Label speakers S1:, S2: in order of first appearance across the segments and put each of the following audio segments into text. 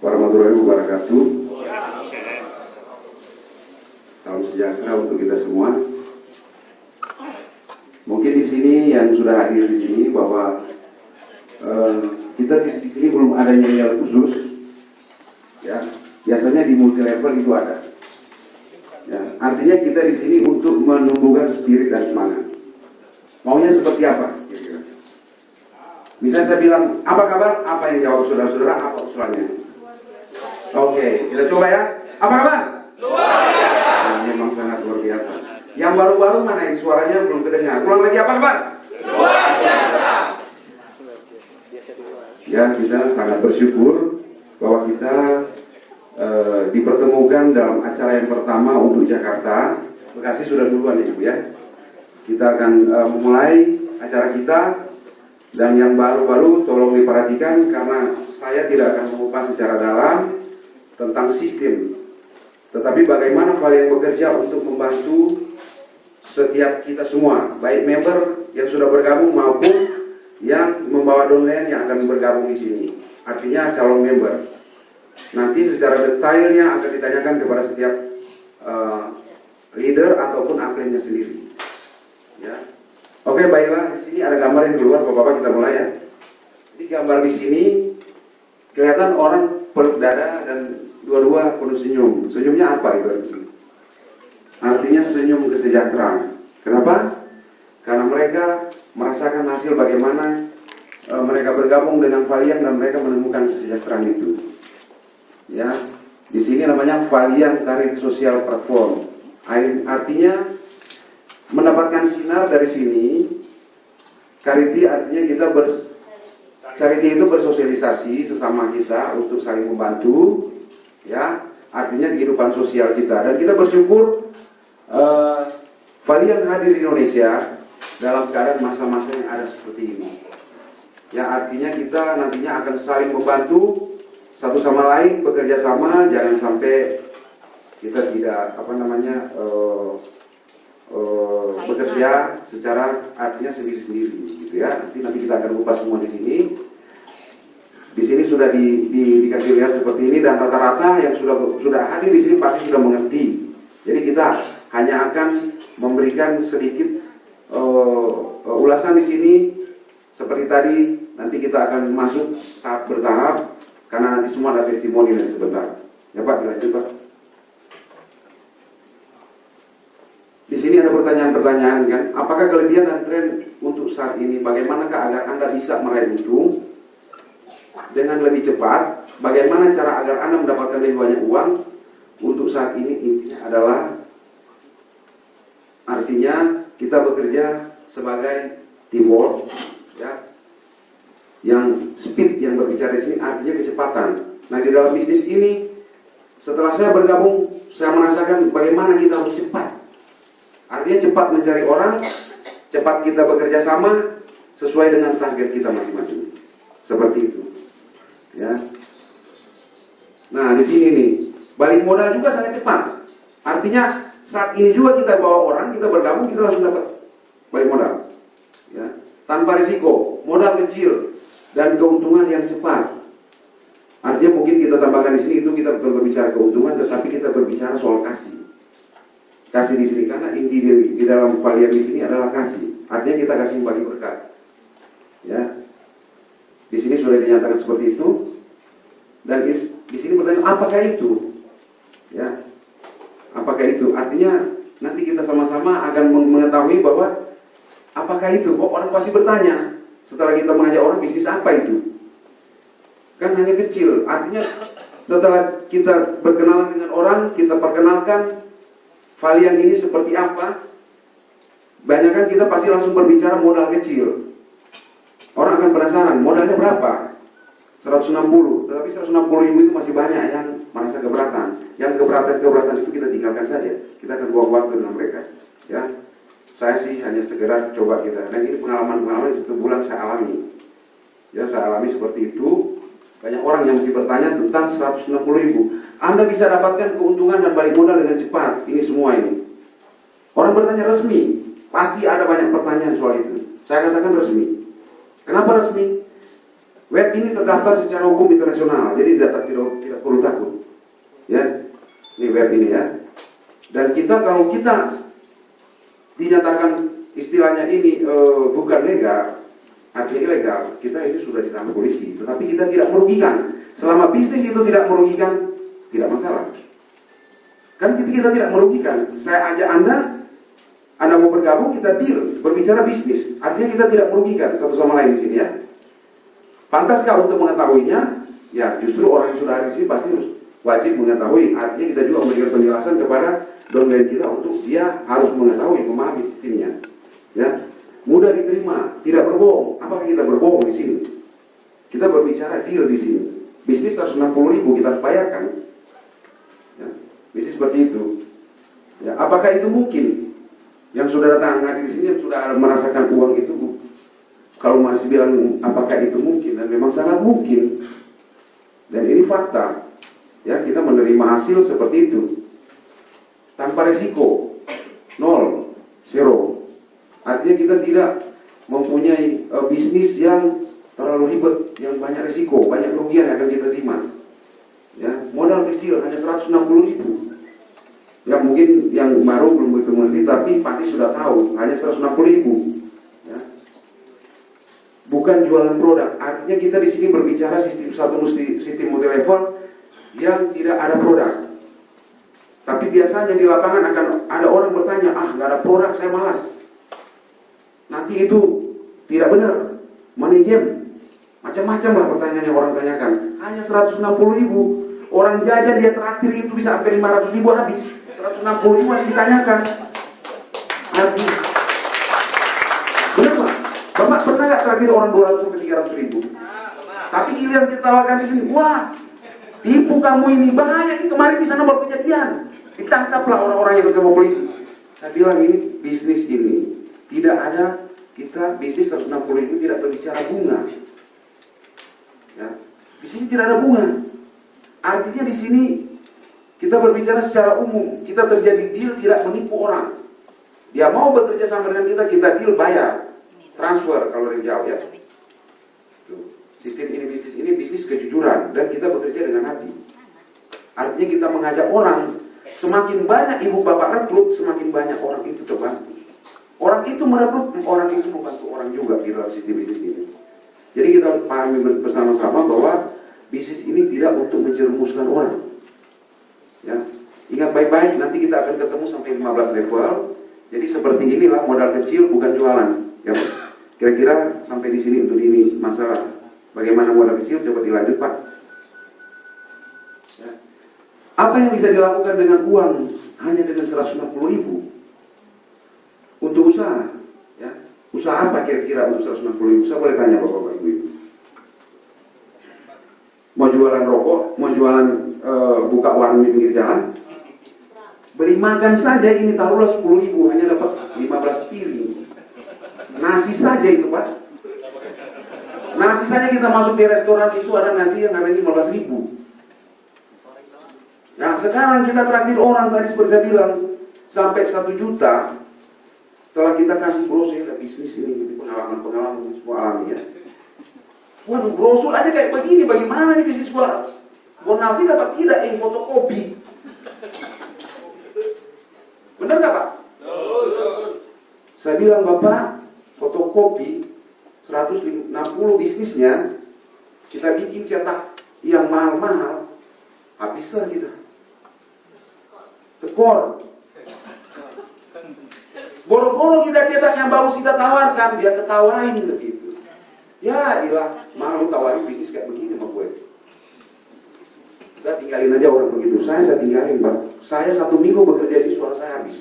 S1: warahmatullahi wabarakatuh. Salam sejahtera untuk kita semua. Mungkin di sini yang sudah hadir di sini bahwa kita di sini belum ada yel khusus. Ya, biasanya di multi level itu ada. Ya, artinya kita di sini untuk menumbuhkan spirit dan semangat. Maunya seperti apa? Kira-kira. Misalnya saya bilang, apa kabar? Apa yang jawab saudara-saudara? Apa usulannya? Oke, kita coba ya. Apa kabar? Luar biasa. Nah, memang sangat luar biasa. Yang baru-baru mana yang suaranya belum terdengar? Ulang lagi, apa kabar? Luar biasa. Ya, kita sangat bersyukur bahwa kita dipertemukan dalam acara yang pertama untuk Jakarta. Bekasi sudah duluan ya Ibu ya. Kita akan memulai acara kita. Dan yang baru-baru tolong diperhatikan karena saya tidak akan mengupas secara dalam tentang sistem. Tetapi bagaimana kalian bekerja untuk membantu setiap kita semua, baik member yang sudah bergabung maupun yang membawa downline yang akan bergabung di sini. Artinya calon member. Nanti secara detailnya akan ditanyakan kepada setiap leader ataupun adminnya sendiri. Ya. Oke, baiklah. Di sini ada gambar yang keluar, Bapak-bapak, kita mulai ya. Jadi gambar di sini kelihatan orang perut dada dan dua-dua penuh senyum. Senyumnya apa itu? Artinya senyum kesejahteraan. Kenapa? Karena mereka merasakan hasil bagaimana mereka bergabung dengan Valian dan mereka menemukan kesejahteraan itu. Ya, di sini namanya Valian Karir Sosial Platform. Artinya mendapatkan sinar dari sini. Charity artinya charity itu bersosialisasi sesama kita untuk saling membantu, ya. Artinya kehidupan sosial kita. Dan kita bersyukur Valian hadir di Indonesia dalam keadaan masa-masa yang ada seperti ini. Ya, artinya kita nantinya akan saling membantu satu sama lain, bekerja sama, jangan sampai kita tidak bekerja secara artinya sendiri-sendiri, gitu ya. Nanti kita akan kupas semua di sini. Di sini sudah dikasih lihat seperti ini dan rata-rata yang sudah hadir di sini pasti sudah mengerti. Jadi kita hanya akan memberikan sedikit ulasan di sini seperti tadi. Nanti kita akan masuk tahap bertahap karena nanti semua ada testimoni dan sebentar. Ya Pak, dilanjut Pak. Di sini ada pertanyaan-pertanyaan kan, apakah kelebihan dan tren untuk saat ini, bagaimanakah agar Anda bisa meraih untung dengan lebih cepat, bagaimana cara agar Anda mendapatkan lebih banyak uang untuk saat ini, intinya adalah artinya kita bekerja sebagai teamwork, ya, yang speed yang berbicara di sini artinya kecepatan. Nah di dalam bisnis ini, setelah saya bergabung, saya merasakan bagaimana kita harus cepat. Artinya cepat mencari orang, cepat kita bekerja sama sesuai dengan target kita masing-masing. Seperti itu. Ya. Nah, di sini nih, balik modal juga sangat cepat. Artinya saat ini juga kita bawa orang, kita bergabung, kita langsung dapat balik modal. Ya. Tanpa risiko, modal kecil dan keuntungan yang cepat. Artinya mungkin kita tambahkan di sini itu kita berbicara keuntungan, tetapi kita berbicara soal kasih. Kasih di sini karena inti di dalam Valian di sini adalah kasih. Artinya kita kasih bagi berkat. Ya. Di sini sudah dinyatakan seperti itu. Dan di sini pertanyaan apakah itu? Ya. Apakah itu? Artinya nanti kita sama-sama akan mengetahui bahwa apakah itu? Kok orang pasti bertanya setelah kita mengajak orang bisnis apa itu? Kan hanya kecil. Artinya setelah kita berkenalan dengan orang, kita perkenalkan Valian ini seperti apa? Banyak kan kita pasti langsung berbicara modal kecil. Orang akan penasaran, modalnya berapa? 160, tetapi 160.000 itu masih banyak yang merasa keberatan. Yang keberatan itu kita tinggalkan saja. Kita akan buang waktu dengan mereka. Ya, saya sih hanya segera coba kita. Dan ini pengalaman-pengalaman yang 1 bulan saya alami. Ya, saya alami seperti itu. Banyak orang yang masih bertanya tentang 160.000. Anda bisa dapatkan keuntungan dan balik modal dengan cepat. Ini semua ini. Orang bertanya resmi. Pasti ada banyak pertanyaan soal itu. Saya katakan resmi. Kenapa resmi? Web ini terdaftar secara hukum internasional, jadi tidak perlu takut. Ya, ini web ini ya. Dan kita kalau kita dinyatakan istilahnya ini bukan legal, artinya ilegal, kita ini sudah ditangkap polisi. Tetapi kita tidak merugikan. Selama bisnis itu tidak merugikan, tidak masalah. Kan kita tidak merugikan. Saya ajak Anda mau bergabung, kita deal, berbicara bisnis. Artinya kita tidak merugikan satu sama lain di sini ya. Pantaskah untuk mengetahuinya? Ya, justru orang yang sudah ada di sini pasti wajib mengetahui. Artinya kita juga memberikan penjelasan kepada downline kita untuk dia harus mengetahui, memahami sistemnya. Ya, mudah diterima, tidak berbohong. Apakah kita berbohong di sini? Kita berbicara deal di sini. Bisnis 160.000 kita harus bayarkan. Ya, bisnis seperti itu. Ya, apakah itu mungkin? Yang sudah datang hadir di sini yang sudah merasakan uang itu, kalau masih bilang apakah itu mungkin, dan memang sangat mungkin. Dan ini fakta. Ya, kita menerima hasil seperti itu tanpa resiko, nol, zero. Artinya kita tidak mempunyai bisnis yang terlalu ribet, yang banyak resiko, banyak kerugian yang akan kita terima. Ya, modal kecil hanya 160.000. Ya, mungkin yang baru belum begitu mengerti, tapi pasti sudah tahu hanya 160.000. Ya. Bukan jualan produk. Artinya kita di sini berbicara sistem multi level yang tidak ada produk. Tapi biasanya di lapangan akan ada orang bertanya, nggak ada produk, saya malas. Nanti itu tidak benar, money game, macam-macam lah pertanyaan yang orang tanyakan. Hanya 160.000, orang jajan dia terakhir itu bisa sampai 500.000 habis. 160.000 masih ditanyakan. Artinya, benar Pak? Bapak pernah nggak terakhir orang 200 sampai 300.000? Tapi giliran ditawarkan di sini, wah, tipu kamu ini, bahaya ini, kemarin di sana baru kejadian. Ditangkaplah orang-orang yang bersama polisi. Saya bilang ini bisnis ini tidak ada, kita bisnis 160.000 tidak berbicara bunga. Ya, di sini tidak ada bunga. Artinya di sini kita berbicara secara umum. Kita terjadi deal tidak menipu orang. Dia mau bekerja sama dengan kita deal bayar, transfer kalau dari jauh ya. Sistem ini bisnis kejujuran dan kita bekerja dengan hati. Artinya kita mengajak orang. Semakin banyak ibu bapak rekrut, semakin banyak orang itu terbantu. Orang itu merekrut, orang itu membantu orang juga di dalam sistem bisnis ini. Jadi kita pahami bersama-sama bahwa bisnis ini tidak untuk menjerumuskan orang. Ya, ingat baik-baik, nanti kita akan ketemu sampai 15 level. Jadi seperti inilah modal kecil, bukan jualan. Ya, kira-kira sampai di sini untuk ini masalah bagaimana modal kecil, coba dilanjut Pak. Ya. Apa yang bisa dilakukan dengan uang hanya dengan 160.000 untuk usaha? Ya, usaha apa kira-kira untuk 160.000? Saya boleh tanya Bapak-Bapak Ibu-Ibu. Mau jualan rokok, mau jualan buka warung di pinggir jalan, beli makan saja ini taruhlah 10.000, hanya dapat 15 piring. Nasi saja itu Pak. Nasi saja kita masuk di restoran itu ada nasi yang harganya 15.000. Nah sekarang kita traktir orang tadi seperti saya bilang sampai 1 juta. Setelah kita kasih brosur bisnis ini, pengalaman semua alami ya. Waduh, brosur aja kayak begini, bagaimana nih bisnis gua? Bonafi dapat tidak yang fotokopi? Benar nggak Pak? Saya bilang Bapak, fotokopi 160 bisnisnya, kita bikin cetak yang mahal-mahal, habislah kita. Tekor. Boro-boro kita cetak yang bagus kita tawarkan, dia ketawain begitu. Ya ilah, malu tawarin bisnis kayak begini sama gue. Udah tinggalin aja orang begitu. Saya tinggalin Pak. Saya 1 minggu bekerja sih suara saya habis.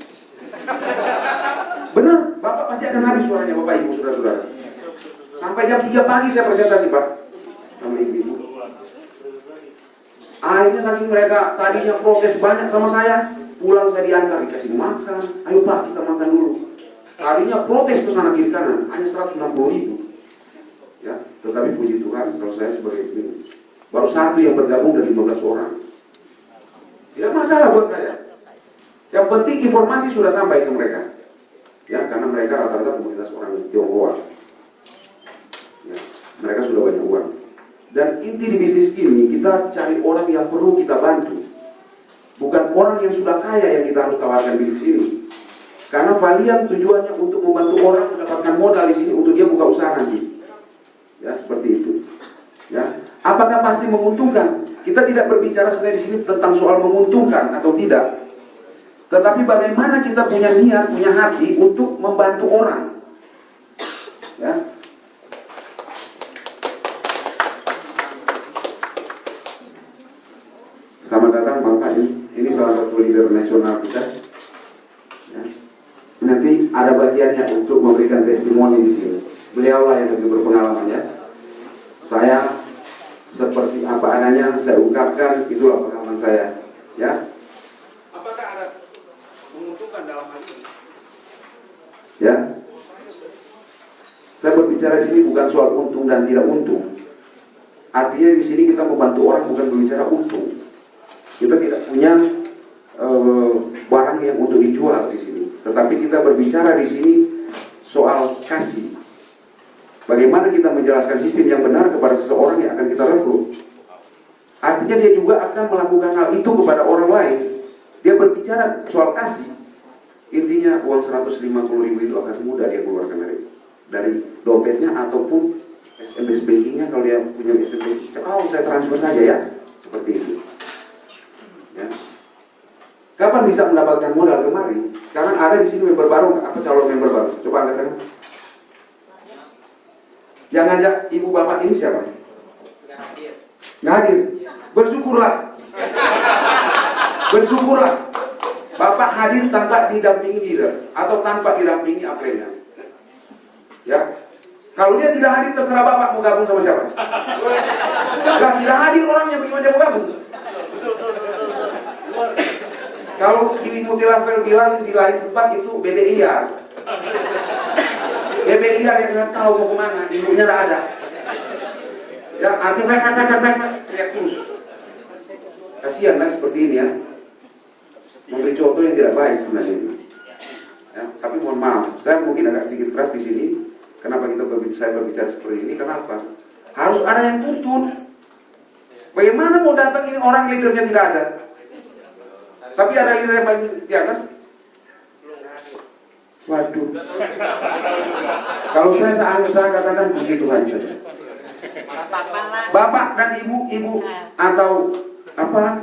S1: Benar, Bapak pasti akan habis suaranya Bapak Ibu saudara-saudara. Sampai jam 3 pagi saya presentasi Pak sama ibu-ibu. Akhirnya saking mereka tadinya protes banyak sama saya, pulang saya diantar dikasih makan. Ayo Pak kita makan dulu. Tadinya protes ke sana kiri kanan, hanya 160.000. Ya, tetapi puji Tuhan kalau saya sebagai ini baru 1 yang bergabung dari 15 orang. Tidak masalah buat saya. Yang penting informasi sudah sampai ke mereka. Ya, karena mereka rata-rata komunitas orang Tionghoa. Ya, mereka sudah banyak uang. Dan inti di bisnis ini, kita cari orang yang perlu kita bantu. Bukan orang yang sudah kaya yang kita harus tawarkan bisnis ini. Karena Valiant tujuannya untuk membantu orang mendapatkan modal di sini untuk dia buka usaha nanti. Ya, seperti itu. Ya, apakah pasti menguntungkan? Kita tidak berbicara sebenarnya di sini tentang soal menguntungkan atau tidak. Tetapi bagaimana kita punya niat, punya hati untuk membantu orang. Ya. Selamat datang Bapak, ini salah satu leader nasional kita. Ya. Nanti ada bagiannya untuk memberikan testimoni di sini. Beliaulah yang lebih berpengalaman ya. Saya seperti apa adanya saya ungkapkan, itulah pengalaman saya. Ya. Apakah ada menguntungkan dalam hal ini? Ya. Saya berbicara di sini bukan soal untung dan tidak untung. Artinya di sini kita membantu orang bukan berbicara untung. Kita tidak punya barang yang untuk dijual di sini, tetapi kita berbicara di sini soal kasih. Bagaimana kita menjelaskan sistem yang benar kepada seseorang yang akan kita rekrut. Artinya dia juga akan melakukan hal itu kepada orang lain. Dia berbicara soal kasih. Intinya uang 150.000 itu akan mudah dia keluarkan dari dompetnya ataupun SMS bankingnya. Kalau dia punya SMS, saya transfer saja ya, seperti itu. Ya. Kapan bisa mendapatkan modal kemarin? Sekarang ada di sini member baru, apa calon member baru? Coba angkat tangan. Yang ngajak ibu bapak ini siapa? Nggak hadir. Bersyukurlah. Bersyukurlah. Bapak hadir tanpa didampingi leader atau tanpa didampingi apelnya. Ya. Kalau dia tidak hadir, terserah bapak mau gabung sama siapa. Kalau tidak hadir orangnya, bagaimana dia mau gabung? Kalau Ibu Mutilavel bilang di lain tempat itu bebek liar. Bebek liar yang nggak tahu mau kemana, ibunya nggak ada. Ya, artinya teriak terus. Kasihan kan seperti ini ya. Memberi contoh yang tidak baik sebenarnya. Ya, tapi mohon maaf, saya mungkin agak sedikit keras di sini. Kenapa saya berbicara seperti ini? Kenapa? Harus ada yang tuntun. Bagaimana mau datang ini orang leadernya tidak ada? Tapi ada leader yang paling di atas? Waduh. Kalau saya katakan puji Tuhan saja. Bapak dan ibu atau apa?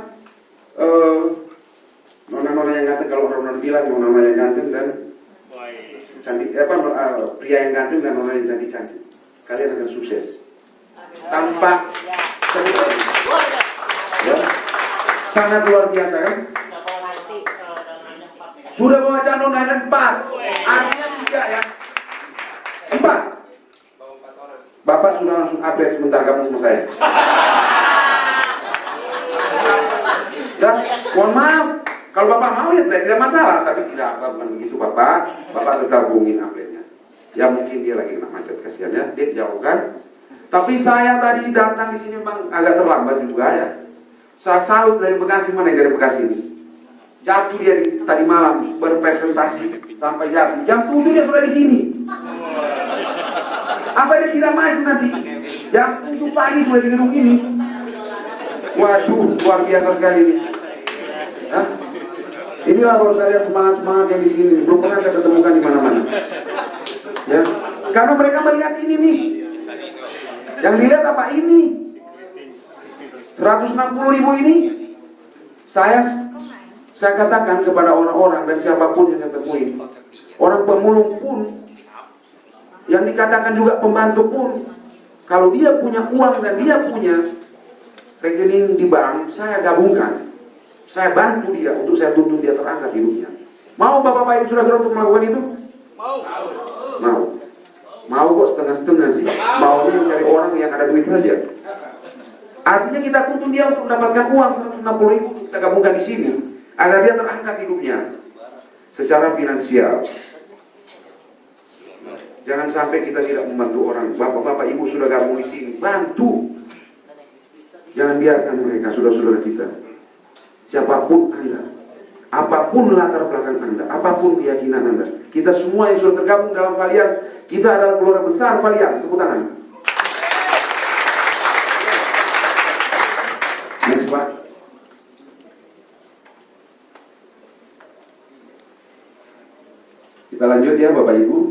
S1: Nona-nona yang ganteng, kalau orang-orang bilang nona yang ganteng dan cantik, pria yang ganteng dan nona yang cantik-cantik. Kalian akan sukses. Tanpa sedikit. Ya. Sangat luar biasa kan? Sudah bawa calon dan 4. Artinya 3 ya. 4. Bapak sudah langsung update sebentar gabung sama saya. Dan mohon maaf, kalau Bapak mau ya tidak masalah, tapi tidak bukan begitu Bapak tergabungin update-nya. Ya mungkin dia lagi kena macet, kasihan ya, dia dijauhkan. Tapi saya tadi datang di sini memang agak terlambat juga ya. Saya salut dari Bekasi, mana yang dari Bekasi ini? Jatuh dia tadi malam berpresentasi sampai jatuh. Jam 7 dia sudah di sini. Apa dia tidak maju nanti? Jam 7 pagi sudah di gedung ini. Waduh, luar biasa sekali ini. Ya? Inilah baru saya lihat semangat-semangat yang di sini. Belum pernah saya ketemukan di mana-mana. Ya, karena mereka melihat ini nih. Yang dilihat apa ini? 160.000 ini. Saya katakan kepada orang-orang dan siapapun yang saya temui, orang pemulung pun, yang dikatakan juga pembantu pun, kalau dia punya uang dan dia punya rekening di bank, saya gabungkan, saya bantu dia untuk saya tuntun dia terangkat hidupnya. Mau bapak-bapak ibu saudara untuk melakukan itu? Mau kok setengah-setengah sih. Maunya cari orang yang ada duit saja. Artinya kita tuntun dia untuk mendapatkan uang 160.000, kita gabungkan di sini agar dia terangkat hidupnya secara finansial. Jangan sampai kita tidak membantu orang. Bapak-bapak ibu sudah gabung di sini, bantu. Jangan biarkan mereka, saudara-saudara kita. Siapapun Anda, apapun latar belakang Anda, apapun keyakinan Anda, kita semua yang sudah tergabung dalam Valiant, kita adalah keluarga besar Valiant. Tepuk tangan. Kita lanjut ya Bapak Ibu.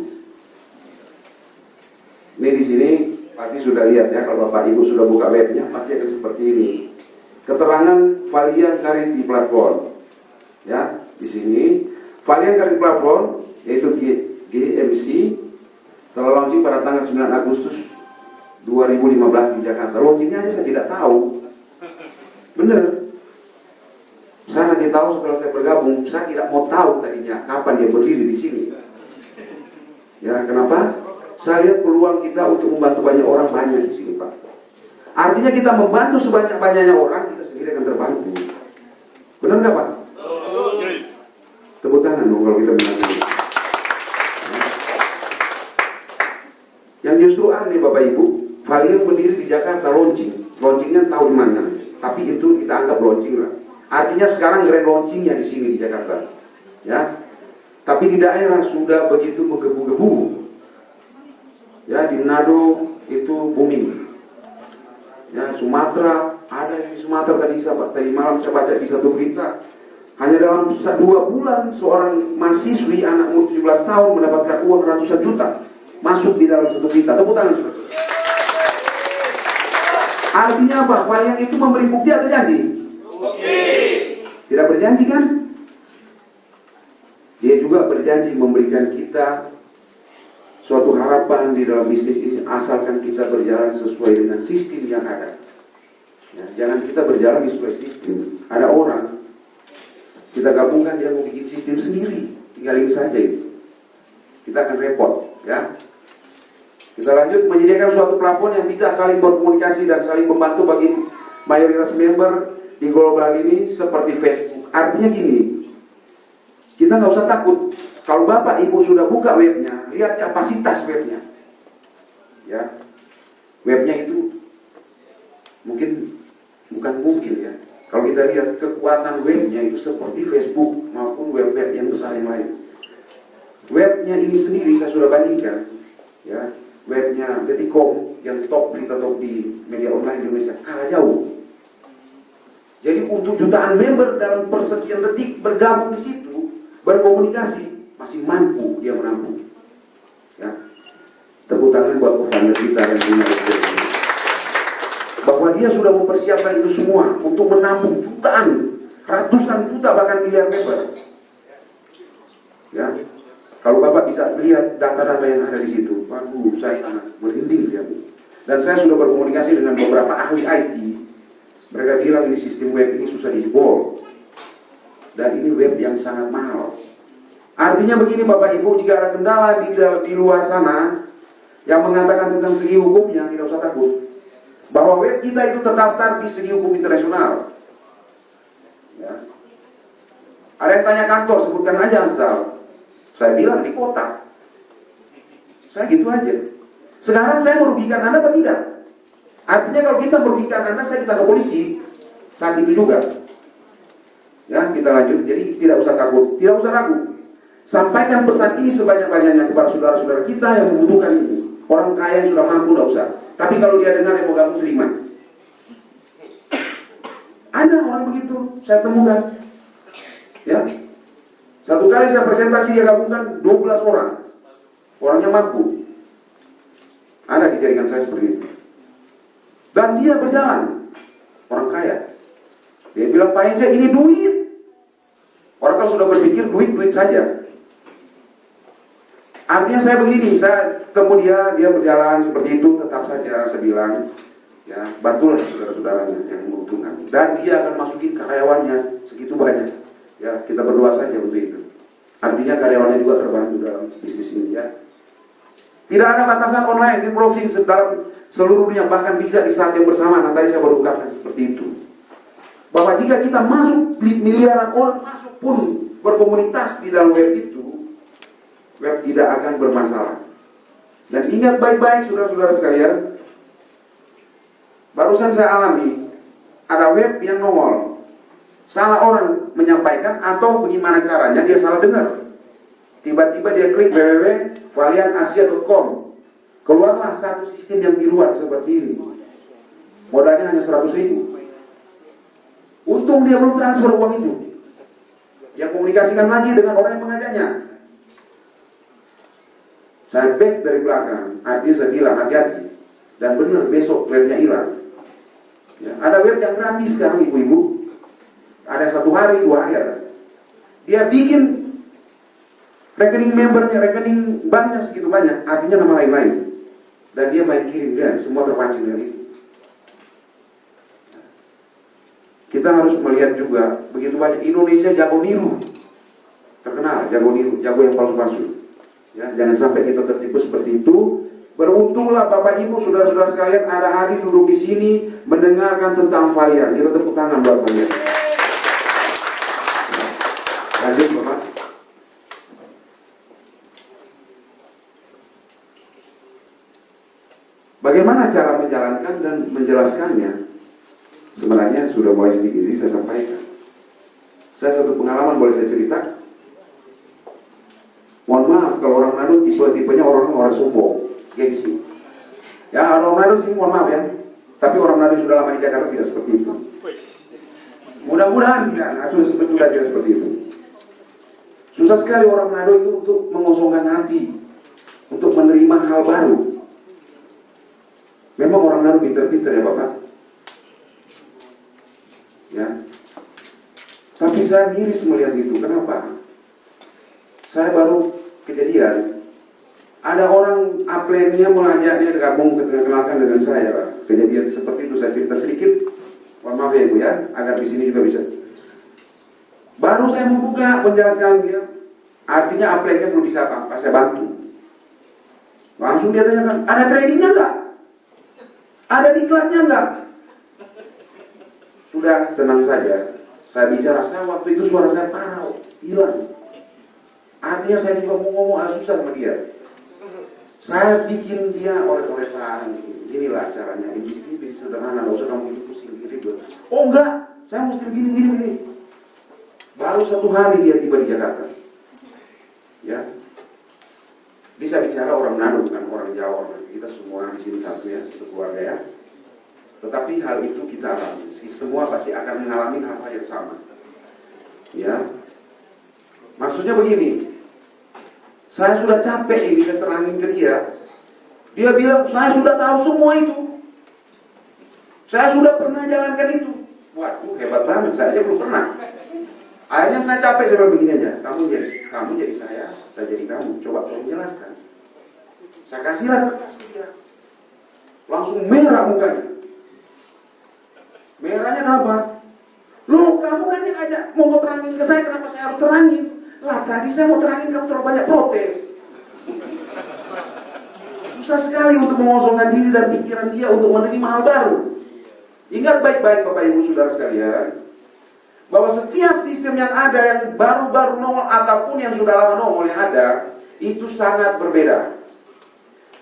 S1: Ini di sini pasti sudah lihat ya, kalau Bapak Ibu sudah buka webnya pasti akan seperti ini. Keterangan Valiant Charity Platform. Ya, di sini Valiant Charity Platform yaitu GMC telah launching pada tanggal 9 Agustus 2015 di Jakarta. Launchingnya aja saya tidak tahu. Bener. Saya nanti tahu setelah saya bergabung. Saya tidak mau tahu tadinya kapan dia berdiri di sini. Ya, kenapa? Saya lihat peluang kita untuk membantu banyak orang banyak di sini, Pak. Artinya kita membantu sebanyak-banyaknya orang, kita sendiri akan terbantu. Benar nggak, Pak? Tepuk tangan dong kalau kita benar. Yang justru aneh Bapak Ibu, Valiant berdiri di Jakarta launching. Launchingnya tahun mana? Tapi itu kita anggap launching lah. Artinya sekarang grand launchingnya di sini di Jakarta. Ya. Tapi di daerah sudah begitu menggebu-gebu. Ya, di Manado itu booming. Ya, Sumatera, ada yang di Sumatera tadi malam saya baca di satu berita. Hanya dalam 2 bulan seorang mahasiswi anak umur 17 tahun mendapatkan uang ratusan juta masuk di dalam satu berita. Tepuk tangan saudara. Artinya apa? Valiant itu memberi bukti atau janji? Bukti. Tidak berjanji kan? Dia juga berjanji memberikan kita suatu harapan di dalam bisnis ini asalkan kita berjalan sesuai dengan sistem yang ada. Ya, jangan kita berjalan sesuai sistem. Ada orang kita gabungkan dia mau bikin sistem sendiri, tinggalin saja itu. Kita akan repot, ya. Kita lanjut menyediakan suatu platform yang bisa saling berkomunikasi dan saling membantu bagi mayoritas member di global ini seperti Facebook. Artinya gini, kita nggak usah takut. Kalau Bapak Ibu sudah buka webnya, lihat kapasitas webnya. Ya. Webnya itu bukan mungkin ya. Kalau kita lihat kekuatan webnya itu seperti Facebook maupun web-web yang besar yang lain. Webnya ini sendiri saya sudah bandingkan, ya. Webnya Detik.com yang top berita top di media online di Indonesia kalah jauh. Jadi untuk jutaan member dalam persekian detik bergabung di situ, berkomunikasi, masih mampu dia menampung. Ya. Tepuk tangan buat co-founder kita yang punya ini. Bahwa dia sudah mempersiapkan itu semua untuk menampung jutaan, ratusan juta bahkan miliar member. Ya. Kalau Bapak bisa lihat data-data yang ada di situ, waduh, saya sangat merinding ya. Dan saya sudah berkomunikasi dengan beberapa ahli IT. Mereka bilang ini sistem web ini susah dijebol. Dan ini web yang sangat mahal. Artinya begini Bapak Ibu, jika ada kendala di luar sana yang mengatakan tentang segi hukumnya, tidak usah takut. Bahwa web kita itu terdaftar di segi hukum internasional. Ya. Ada yang tanya kantor, sebutkan aja asal. Saya bilang di kota. Saya gitu aja. Sekarang saya merugikan Anda apa tidak? Artinya kalau kita merugikan Anda, saya ditangkap polisi. Saat itu juga. Ya, kita lanjut. Jadi tidak usah takut, tidak usah ragu. Sampaikan pesan ini sebanyak-banyaknya kepada saudara-saudara kita yang membutuhkan ini. Orang kaya yang sudah mampu, tidak usah. Tapi kalau dia dengar yang mau gabung, terima. Ada orang begitu, saya temukan. Ya. Satu kali saya presentasi, dia gabungkan 12 orang. Orangnya mampu. Ada di jaringan saya seperti itu. Dan dia berjalan. Orang kaya. Dia bilang, Pak Ence, ini duit. Orang kan sudah berpikir duit saja. Artinya saya begini, saya temu dia berjalan seperti itu, tetap saja saya bilang, ya bantulah saudara-saudaranya yang membutuhkan. Dan dia akan masukin karyawannya segitu banyak. Ya, kita berdoa saja untuk itu. Artinya karyawannya juga terbantu dalam bisnis ini, ya. Tidak ada batasan online di browsing dalam seluruh dunia, bahkan bisa di saat yang bersamaan. Tadi saya baru ungkapkan seperti itu. Bahwa jika kita masuk, miliaran orang masuk pun berkomunitas di dalam web itu, web tidak akan bermasalah. Dan ingat baik-baik saudara-saudara sekalian, barusan saya alami, ada web yang nongol. Salah orang menyampaikan atau bagaimana caranya dia salah dengar. Tiba-tiba dia klik www.valiantasia.com. Keluarlah satu sistem yang di luar seperti ini. Modalnya hanya 100.000. Untung dia belum transfer uang itu. Dia komunikasikan lagi dengan orang yang mengajaknya. Saya back dari belakang, artinya saya bilang hati-hati. Dan benar besok webnya hilang. Ya, ada web yang gratis sekarang ibu-ibu. Ada 1 hari, 2 hari ada. Dia bikin rekening membernya, rekening banknya segitu banyak, artinya nama lain-lain. Dan dia main kirim dia, semua terpancing dari itu. Kita harus melihat juga, begitu banyak Indonesia jago niru. Terkenal, jago niru, jago yang palsu-palsu. Ya, jangan sampai kita tertipu seperti itu. Beruntunglah Bapak Ibu, saudara-saudara sekalian, ada hadir duduk di sini mendengarkan tentang Valian. Kita tepuk tangan buat Valian. Lanjut, Bapak. Bagaimana cara menjalankan dan menjelaskannya? Sebenarnya sudah mulai sedikit saya sampaikan. Saya satu pengalaman boleh saya cerita. Mohon maaf kalau orang Manado tipe-tipenya orang sombong, gengsi. Ya orang Manado sini mohon maaf ya. Tapi orang Manado sudah lama di Jakarta tidak seperti itu. Mudah-mudahan tidak, sudah tidak seperti itu. Susah sekali orang Manado itu untuk mengosongkan hati, untuk menerima hal baru. Memang orang Manado pinter-pinter ya Bapak. Ya. Tapi saya miris melihat itu. Kenapa? Saya baru kejadian. Ada orang upline-nya mengajaknya gabung kenalkan dengan saya. Kejadian seperti itu saya cerita sedikit. Mohon maaf ya Ibu ya, agar di sini juga bisa. Baru saya membuka penjelasan dia. Artinya upline-nya belum bisa apa, saya bantu. Langsung dia tanyakan, ada tradingnya enggak? Ada diklatnya enggak? Sudah tenang saja. Saya bicara, saya waktu itu suara saya parau, hilang. Artinya saya juga mau ngomong susah sama dia. Saya bikin dia oret-oretan. Inilah caranya. Ini bisnis sederhana, nggak usah kamu itu pusing ribet. Oh enggak, saya mesti begini. Baru 1 hari dia tiba di Jakarta. Ya, bisa bicara orang Manado bukan orang Jawa. Kita semua di sini satu ya, satu keluarga ya. Tetapi hal itu kita alami. Semua pasti akan mengalami hal-hal yang sama. Ya, maksudnya begini. Saya sudah capek ini terangin ke dia. Dia bilang, saya sudah tahu semua itu. Saya sudah pernah jalankan itu. Waduh, hebat banget. Saya belum pernah. Akhirnya saya capek, saya bilang begini aja. Kamu jadi saya jadi kamu. Coba tolong jelaskan. Saya kasihlah kertas ke dia. Langsung merah mukanya. Merahnya kenapa? Loh, kamu kan yang ajak mau terangin ke saya, kenapa saya harus terangin? Lah tadi saya mau terangin kamu terlalu banyak protes. Susah sekali untuk mengosongkan diri dan pikiran dia untuk menerima hal baru. Ingat baik-baik Bapak Ibu Saudara sekalian, bahwa setiap sistem yang ada yang baru-baru nongol ataupun yang sudah lama nongol yang ada, itu sangat berbeda.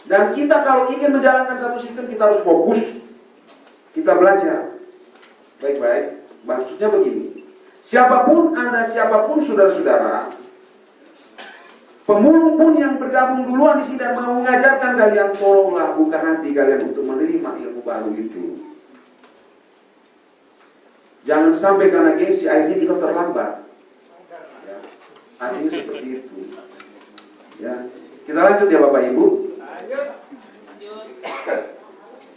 S1: Dan kita kalau ingin menjalankan satu sistem, kita harus fokus. Kita belajar baik-baik. Maksudnya begini, siapapun Anda, siapapun saudara-saudara, pemulung pun yang bergabung duluan di sini dan mau mengajarkan kalian, tolonglah buka hati kalian untuk menerima ilmu baru itu. Jangan sampai karena gengsi akhirnya kita terlambat. Ya, akhirnya seperti itu. Ya, kita lanjut ya Bapak Ibu.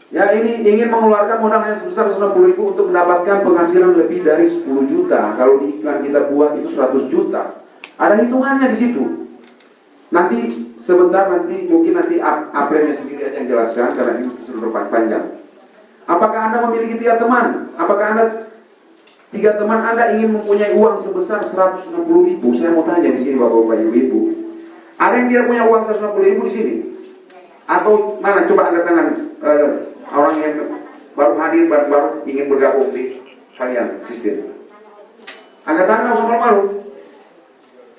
S1: Ya, ini ingin mengeluarkan modal yang sebesar 90.000 untuk mendapatkan penghasilan lebih dari 10 juta. Kalau di iklan kita buat itu 100 juta. Ada hitungannya di situ. Nanti sebentar mungkin April sendiri aja yang jelaskan karena ini sudah panjang. Apakah Anda memiliki 3 teman? Apakah Anda 3 teman Anda ingin mempunyai uang sebesar 160.000? Saya mau tanya di sini Bapak-bapak, Ibu-ibu. Ada yang tidak punya uang 160.000 di sini? Atau mana? Coba angkat tangan. Orang yang baru hadir, baru ingin bergabung di kalian sistem. Angkat tangan, nggak usah malu-malu.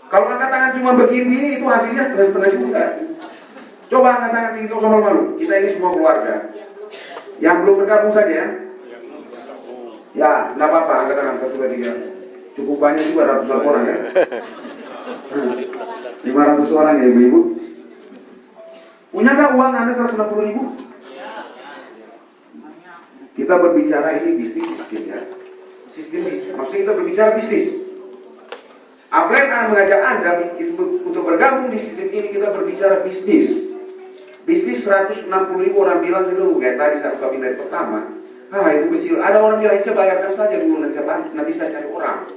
S1: Kalau angkat tangan cuma begini, itu hasilnya setengah-setengah juga. Coba angkat tangan tinggi, nggak usah malu-malu. Kita ini semua keluarga. Yang belum bergabung saja. Ya, nggak apa-apa, angkat tangan 1, 2, 3. Cukup banyak juga, ratusan orang ya. 500 orang ya ibu-ibu. Punya nggak uang Anda 160.000? Kita berbicara ini bisnis sistem ya. Sistem bisnis. Maksudnya kita berbicara bisnis. Apa yang akan mengajak Anda untuk bergabung di sistem ini? Kita berbicara bisnis. Bisnis 160.000 orang bilang dulu, kayak tadi saya buka dari pertama. Itu kecil. Ada orang bilang, coba bayarkan saja dulu, nanti saya cari orang.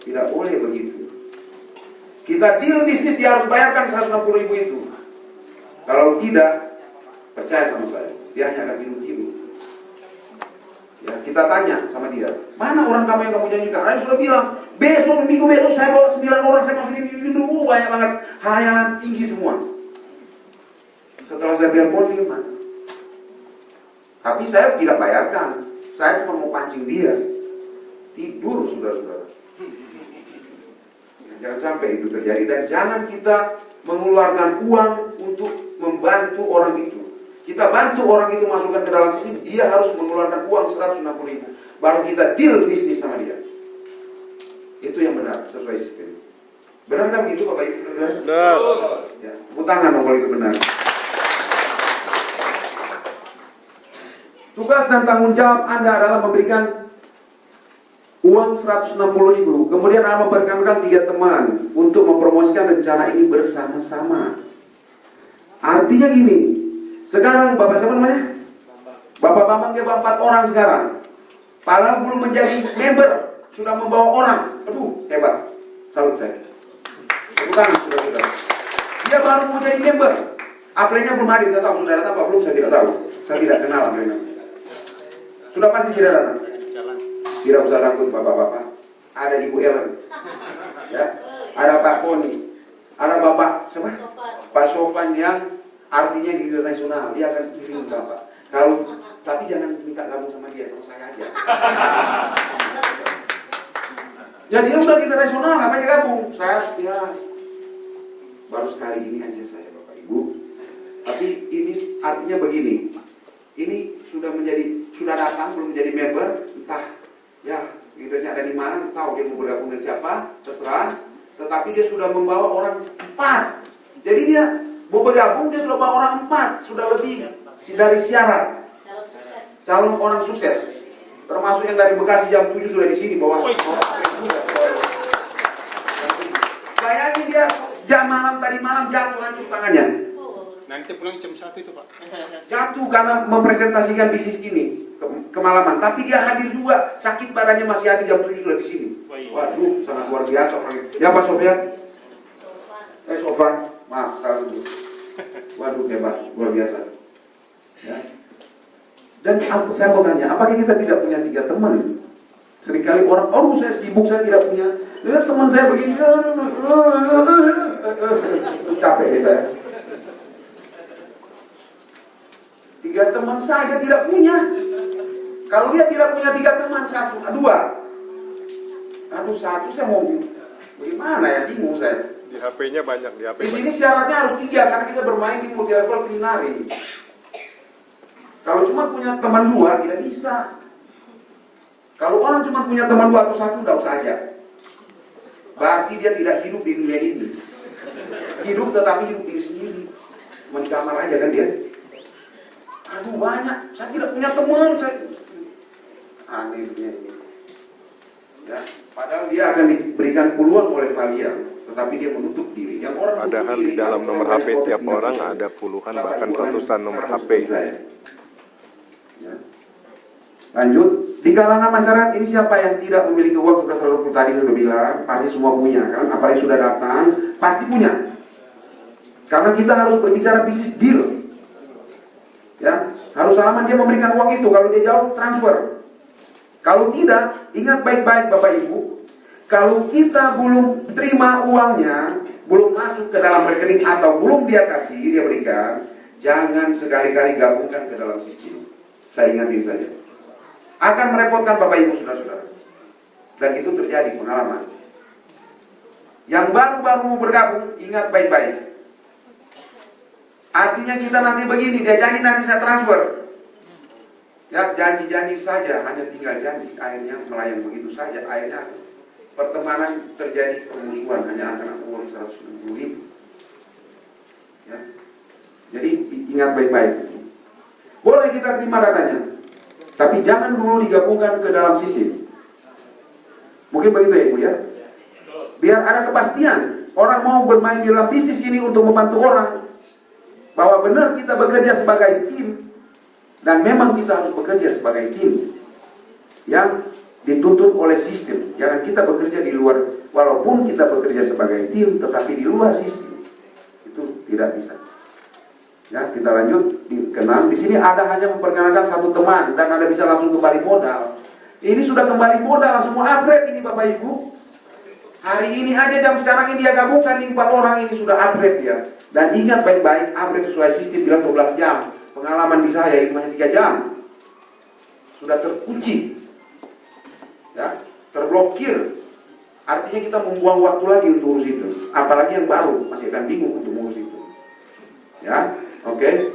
S1: Tidak boleh begitu. Kita deal bisnis, dia harus bayarkan 160.000 itu. Kalau tidak, percaya sama saya, dia hanya akan tidur-tidur. Ya, kita tanya sama dia, mana orang kamu yang kamu janjikan? Dia sudah bilang, minggu besok saya bawa 9 orang, saya masuk ini dulu, banyak banget. Hayalan tinggi semua. Setelah saya telepon, ini mana? Tapi saya tidak bayarkan, saya cuma mau pancing dia. Tidur, saudara-saudara. Jangan sampai itu terjadi, dan jangan kita mengeluarkan uang untuk membantu orang itu. Kita bantu orang itu masukkan ke dalam sistem, dia harus mengeluarkan uang 160.000. Baru kita deal bisnis sama dia. Itu yang benar, sesuai sistem. Benar kan begitu Bapak Ibu? Benar. Ya, tepuk tangan dong kalau itu benar. Tugas dan tanggung jawab Anda adalah memberikan uang 160.000. Kemudian Anda memperkenalkan 3 teman untuk mempromosikan rencana ini bersama-sama. Artinya gini, sekarang Bapak siapa namanya? Bapak Bambang, dia bawa 4 orang sekarang. Padahal belum menjadi member, sudah membawa orang. Aduh, hebat. Salut saya. Tepuk tangan, saudara-saudara. Dia baru mau jadi member. Apply-nya belum hadir, tidak tahu sudah datang apa belum, saya tidak tahu. Saya tidak kenal apply-nya. Sudah pasti tidak datang. Tidak usah takut bapak-bapak. Ada Ibu Ellen, ya. Ada Pak Koni, ada Bapak siapa? Pak Sofan yang artinya di nasional, dia akan kirim Bapak. Tapi jangan minta gabung sama dia, sama saya aja. Ya dia udah di nasional, ngapain gabung? Saya ya baru sekali ini aja saya Bapak Ibu. Tapi ini artinya begini, ini sudah datang belum menjadi member, entah ya leadernya ada di mana, tahu dia mau bergabung dengan siapa, terserah. Tetapi dia sudah membawa orang 4. Jadi dia mau bergabung, dia sudah bawa orang 4, sudah lebih dari syarat. Calon orang sukses. Termasuk yang dari Bekasi jam 7 sudah di sini bawa. Bayangin dia tadi malam jatuh hancur tangannya.
S2: Nanti pulang jam 1 itu Pak.
S1: Jatuh karena mempresentasikan bisnis ini kemalaman. Tapi dia hadir juga, sakit badannya masih hadir jam 7 sudah di sini. Waduh, sangat luar biasa orangnya. Ya Pak Sofyan? Sofan, maaf salah sebut. Waduh hebat, luar biasa. Ya. Dan saya mau tanya, apakah kita tidak punya 3 teman? Seringkali orang, saya sibuk, saya tidak punya. Lihat teman saya begini, capek deh saya. 3 teman saja tidak punya. Kalau dia tidak punya 3 teman, 2. Aduh, 1 saya mau bagaimana ya, bingung saya.
S3: Di HP-nya banyak di HP.
S1: Di sini syaratnya harus 3 karena kita bermain di multi level trinary. Kalau cuma punya teman 2 tidak bisa. Kalau orang cuma punya teman 2 atau 1 tidak usah aja. Berarti dia tidak hidup di dunia ini. Hidup tetapi hidup diri sendiri. Cuma di kamar aja kan dia. Aduh banyak, saya tidak punya teman, aneh dunia ini. Ya, padahal dia akan diberikan peluang oleh Valian, tetapi dia menutup diri. Yang orang
S3: padahal di dalam nomor HP tiap orang ada puluhan bahkan ratusan nomor HP.
S1: Ya. Lanjut, di kalangan masyarakat ini siapa yang tidak memiliki uang sebesar 20 tadi sudah bilang, pasti semua punya kan? Apalagi sudah datang, pasti punya. Karena kita harus berbicara bisnis deal. Ya, harus salaman dia memberikan uang itu. Kalau dia jauh, transfer. Kalau tidak, ingat baik-baik Bapak Ibu, kalau kita belum terima uangnya, belum masuk ke dalam rekening atau belum dia kasih, dia berikan, jangan sekali-kali gabungkan ke dalam sistem. Saya ingatin saja. Akan merepotkan Bapak Ibu saudara-saudara. Dan itu terjadi pengalaman. Yang baru-baru mau bergabung, ingat baik-baik. Artinya kita nanti begini, dia janji nanti saya transfer. Ya, janji-janji saja, hanya tinggal janji. Akhirnya melayang begitu saja. Akhirnya pertemanan terjadi permusuhan, hanya akan uang 160.000. Ya. Jadi ingat baik-baik. Boleh kita terima datanya, tapi jangan dulu digabungkan ke dalam sistem. Mungkin begitu ya Ibu ya. Biar ada kepastian. Orang mau bermain di dalam bisnis ini untuk membantu orang. Bahwa benar kita bekerja sebagai tim. Dan memang kita harus bekerja sebagai tim. Yang dituntut oleh sistem. Jangan kita bekerja di luar. Walaupun kita bekerja sebagai tim, tetapi di luar sistem. Itu tidak bisa. Ya, kita lanjut kenal. Di sini ada hanya memperkenalkan satu teman dan Anda bisa langsung kembali modal. Ini sudah kembali modal, semua upgrade ini Bapak Ibu. Hari ini aja jam sekarang ini dia gabungkan nih 4 orang ini sudah upgrade ya. Dan ingat baik-baik, upgrade sesuai sistem bilang 12 jam. Pengalaman di saya itu hanya 3 jam. Sudah terkunci. Ya, terblokir. Artinya kita membuang waktu lagi untuk urus itu. Apalagi yang baru masih akan bingung untuk mengurus itu. Ya, oke.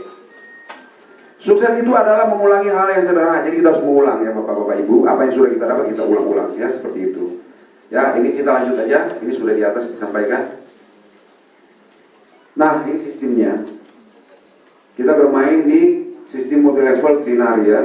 S1: Sukses itu adalah mengulangi hal yang sederhana. Jadi kita harus mengulang ya Bapak-Bapak Ibu. Apa yang sudah kita dapat kita ulang-ulang ya seperti itu. Ya, ini kita lanjut aja. Ini sudah di atas disampaikan. Nah, ini sistemnya. Kita bermain di sistem multi level trinaria.